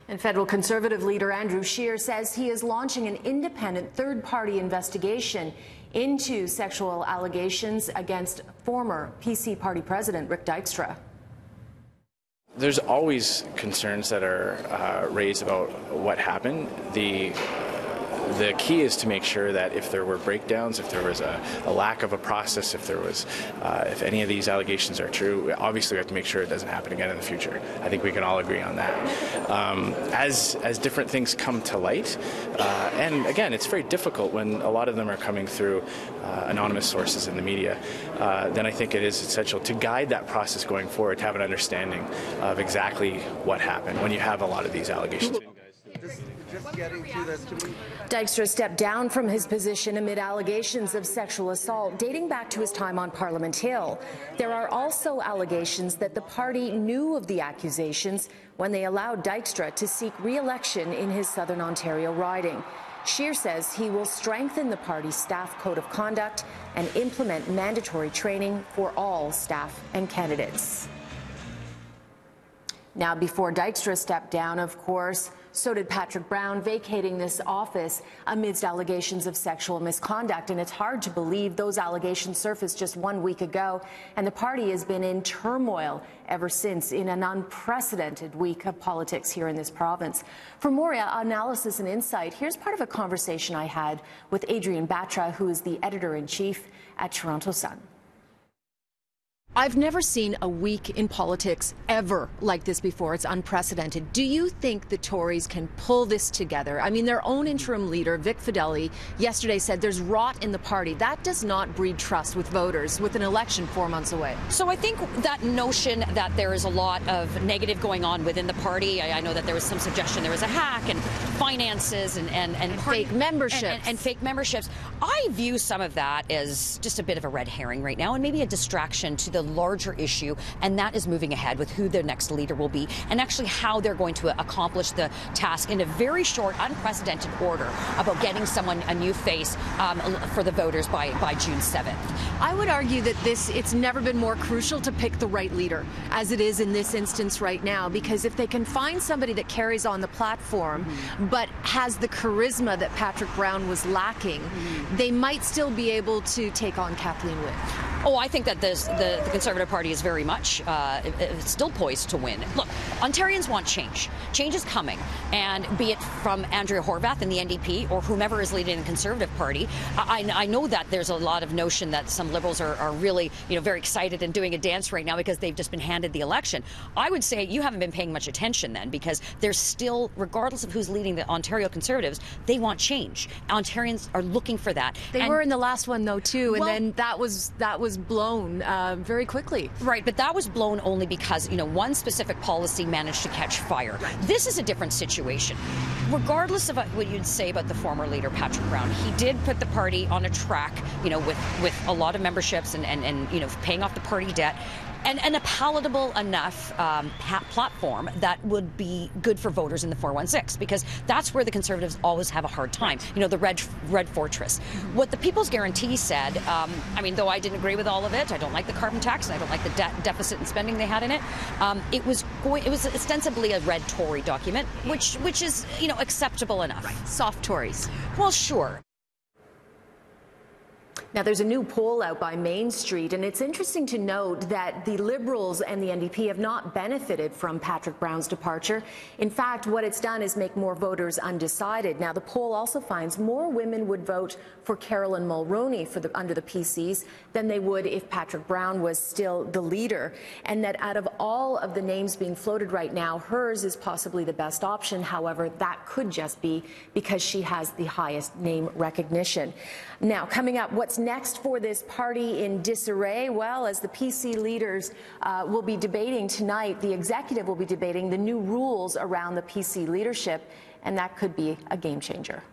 And federal Conservative leader Andrew Scheer says he is launching an independent third-party investigation into sexual allegations against former PC party president Rick Dykstra. There's always concerns that are raised about what happened. The key is to make sure that if there were breakdowns, if there was a lack of a process, if any of these allegations are true, obviously we have to make sure it doesn't happen again in the future. I think we can all agree on that. As different things come to light, and again, it's very difficult when a lot of them are coming through anonymous sources in the media, then I think it is essential to guide that process going forward, to have an understanding of exactly what happened when you have a lot of these allegations. Just getting to this to me. Dykstra stepped down from his position amid allegations of sexual assault dating back to his time on Parliament Hill. There are also allegations that the party knew of the accusations when they allowed Dykstra to seek re-election in his Southern Ontario riding. Scheer says he will strengthen the party's staff code of conduct and implement mandatory training for all staff and candidates. Now, before Dykstra stepped down, of course, so did Patrick Brown, vacating this office amidst allegations of sexual misconduct. And it's hard to believe those allegations surfaced just 1 week ago, and the party has been in turmoil ever since, in an unprecedented week of politics here in this province. For more analysis and insight, here's part of a conversation I had with Adrienne Batra, who is the editor-in-chief at Toronto Sun. I've never seen a week in politics ever like this before. It's unprecedented. Do you think the Tories can pull this together? I mean, their own interim leader, Vic Fideli, yesterday said there's rot in the party. That does not breed trust with voters with an election 4 months away. So I think that notion that there is a lot of negative going on within the party, I know that there was some suggestion there was a hack and finances and fake memberships. And fake memberships. I view some of that as just a bit of a red herring right now, and maybe a distraction to the larger issue, and that is moving ahead with who their next leader will be and actually how they're going to accomplish the task in a very short, unprecedented order about getting someone a new face for the voters by June 7th. I would argue that it's never been more crucial to pick the right leader as it is in this instance right now, because if they can find somebody that carries on the platform but has the charisma that Patrick Brown was lacking, they might still be able to take on Kathleen Wynne. Oh, I think that the Conservative Party is very much still poised to win. Look, Ontarians want change. Change is coming, and be it from Andrea Horwath in the NDP or whomever is leading the Conservative Party, I know that there's a lot of notion that some Liberals are really, very excited and doing a dance right now because they've just been handed the election. I would say you haven't been paying much attention then, because there's still, regardless of who's leading the Ontario Conservatives, they want change. Ontarians are looking for that. They were in the last one though too, and then that was blown very quickly. Right, but that was blown only because, one specific policy managed to catch fire. This is a different situation. Regardless of what you'd say about the former leader, Patrick Brown, he did put the party on a track, with a lot of memberships and paying off the party debt. And a palatable enough platform that would be good for voters in the 416, because that's where the Conservatives always have a hard time. The red fortress. What the People's Guarantee said, though I didn't agree with all of it, I don't like the carbon tax and I don't like the deficit and spending they had in it. It was ostensibly a red Tory document, which is acceptable enough. Right. Soft Tories. Well, sure. Now, there's a new poll out by Main Street, and it's interesting to note that the Liberals and the NDP have not benefited from Patrick Brown's departure. In fact, what it's done is make more voters undecided. Now, the poll also finds more women would vote for Carolyn Mulroney under the PCs than they would if Patrick Brown was still the leader, and that out of all of the names being floated right now, hers is possibly the best option. However, that could just be because she has the highest name recognition. Now, coming up, what's next for this party in disarray? Well, as the PC leaders will be debating tonight, the executive will be debating the new rules around the PC leadership, and that could be a game changer.